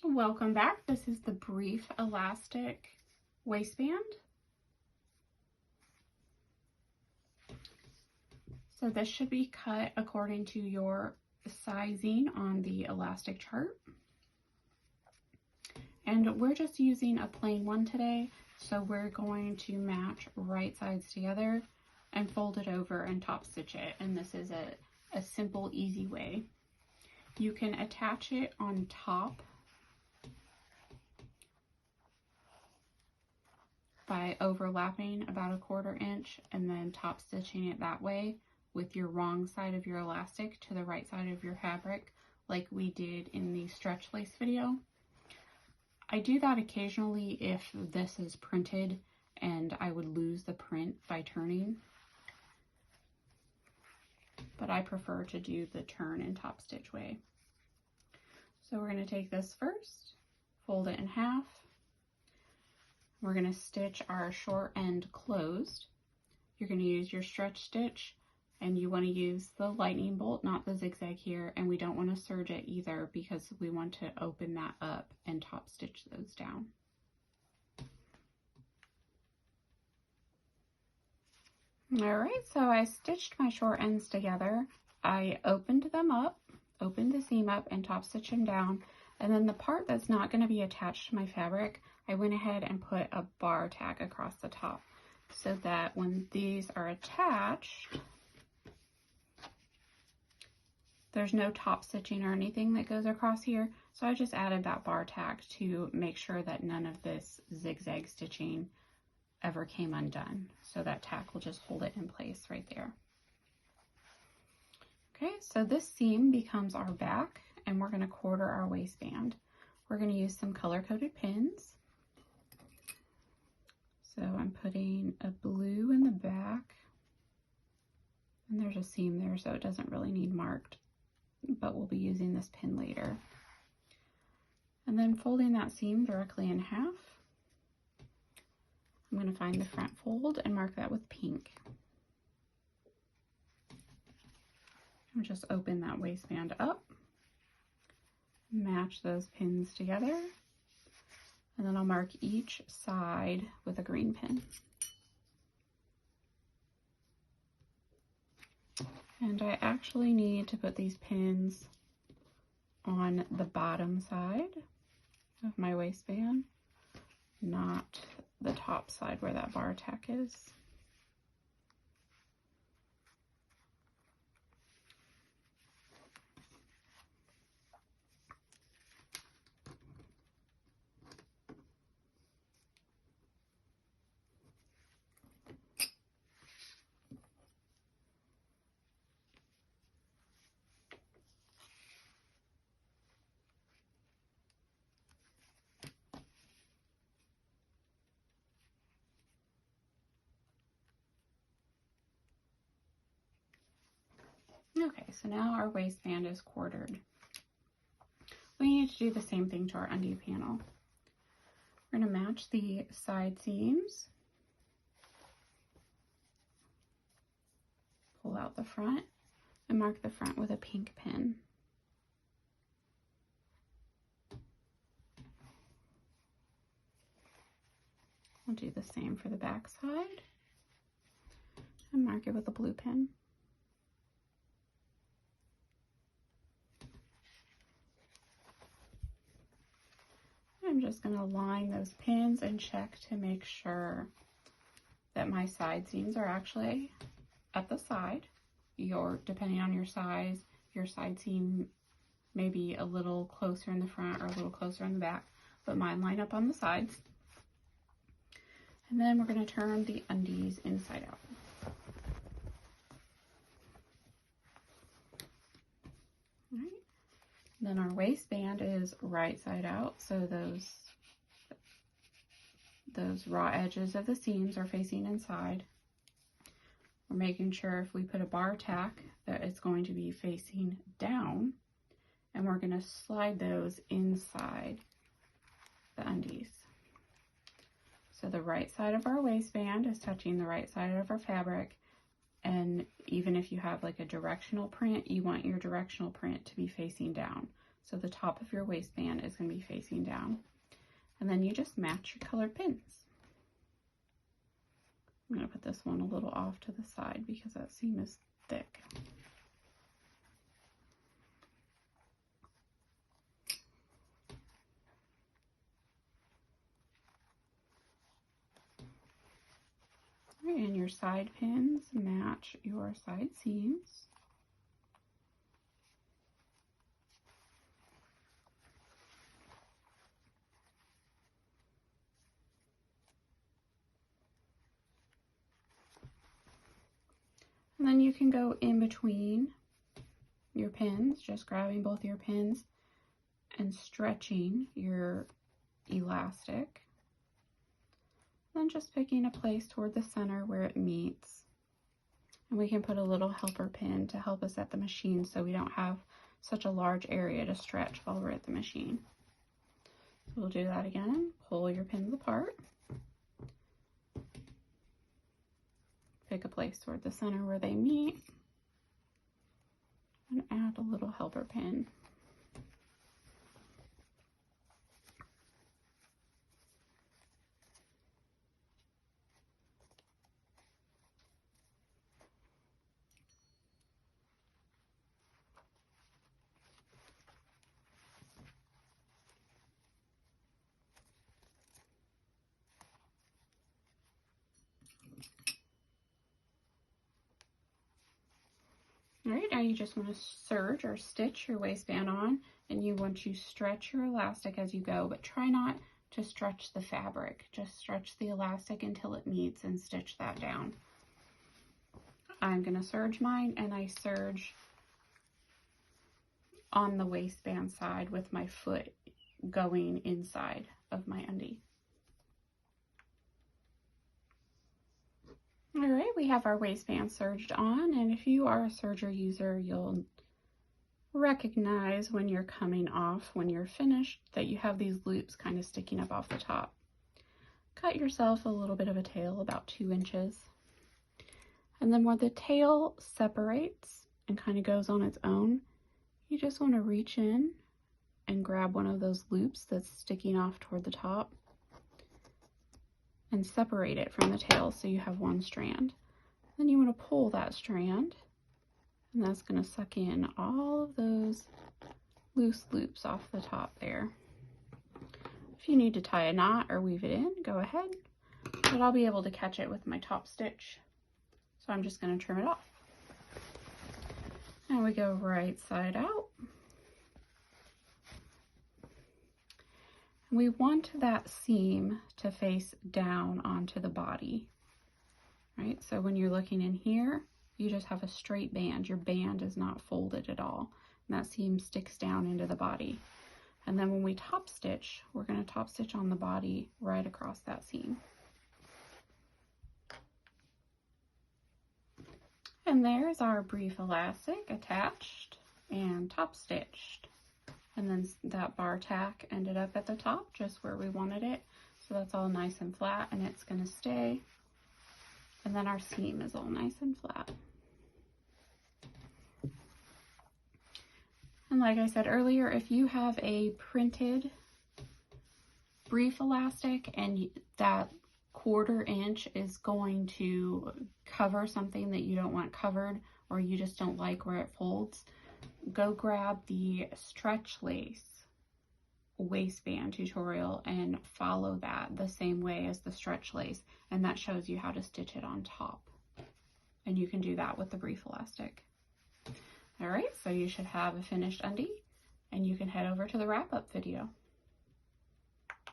Welcome back. This is the brief elastic waistband. So this should be cut according to your sizing on the elastic chart. And we're just using a plain one today. So we're going to match right sides together and fold it over and top stitch it. And this is a simple, easy way. You can attach it on top by overlapping about a 1/4 inch and then top stitching it that way with your wrong side of your elastic to the right side of your fabric, like we did in the stretch lace video. I do that occasionally if this is printed and I would lose the print by turning, but I prefer to do the turn and top stitch way. So we're going to take this first, fold it in half. We're going to stitch our short end closed. You're going to use your stretch stitch, and you want to use the lightning bolt, not the zigzag here, and we don't want to serge it either because we want to open that up and top stitch those down. All right, so I stitched my short ends together. I opened them up, opened the seam up, and top stitched them down. And then the part that's not going to be attached to my fabric, I went ahead and put a bar tag across the top so that when these are attached, there's no top stitching or anything that goes across here. So I just added that bar tag to make sure that none of this zigzag stitching ever came undone. So that tack will just hold it in place right there. Okay, so this seam becomes our back, and we're going to 1/4 our waistband. We're going to use some color-coded pins. So I'm putting a blue in the back, and there's a seam there, so it doesn't really need marked, but we'll be using this pin later. And then folding that seam directly in half, I'm going to find the front fold and mark that with pink. And just open that waistband up, match those pins together, and then I'll mark each side with a green pin. And I actually need to put these pins on the bottom side of my waistband, not the top side where that bar tack is. Okay, so now our waistband is 1/4. We need to do the same thing to our undie panel. We're going to match the side seams, pull out the front, and mark the front with a pink pin. We'll do the same for the back side and mark it with a blue pin. I'm just going to line those pins and check to make sure that my side seams are actually at the side. Depending on your size, your side seam may be a little closer in the front or a little closer in the back, but mine line up on the sides. And then we're going to turn the undies inside out. All right. Then our waistband is right side out, so those raw edges of the seams are facing inside. We're making sure if we put a bar tack that it's going to be facing down, and we're going to slide those inside the undies. So the right side of our waistband is touching the right side of our fabric, and even if you have like a directional print, you want your directional print to be facing down. So the top of your waistband is going to be facing down. And then you just match your colored pins. I'm going to put this one a little off to the side because that seam is thick. All right, and your side pins match your side seams. And then you can go in between your pins, just grabbing both your pins and stretching your elastic. Then just picking a place toward the center where it meets. And we can put a little helper pin to help us at the machine so we don't have such a large area to stretch while we're at the machine. So we'll do that again. Pull your pins apart. Pick a place toward the center where they meet. And add a little helper pin. All right, now you just want to serge or stitch your waistband on, and you want to stretch your elastic as you go, but try not to stretch the fabric. Just stretch the elastic until it meets and stitch that down. I'm going to serge mine, and I serge on the waistband side with my foot going inside of my undie. All right, we have our waistband serged on, and if you are a serger user, you'll recognize when you're coming off, when you're finished, that you have these loops kind of sticking up off the top. Cut yourself a little bit of a tail, about 2 inches. And then where the tail separates and kind of goes on its own, you just want to reach in and grab one of those loops that's sticking off toward the top and separate it from the tail so you have one strand. Then you want to pull that strand, and that's going to suck in all of those loose loops off the top there. If you need to tie a knot or weave it in, go ahead, but I'll be able to catch it with my top stitch, so I'm just going to trim it off. Now we go right side out. We want that seam to face down onto the body, right? So when you're looking in here, you just have a straight band. Your band is not folded at all, and that seam sticks down into the body. And then when we top stitch, we're going to top stitch on the body right across that seam. And there's our brief elastic attached and top stitched. And then that bar tack ended up at the top, just where we wanted it. So that's all nice and flat, and it's going to stay. And then our seam is all nice and flat. And like I said earlier, if you have a printed brief elastic and that 1/4 inch is going to cover something that you don't want covered, or you just don't like where it folds, go grab the stretch lace waistband tutorial and follow that the same way as the stretch lace, and that shows you how to stitch it on top. And you can do that with the brief elastic. All right, so you should have a finished undie, and you can head over to the wrap-up video.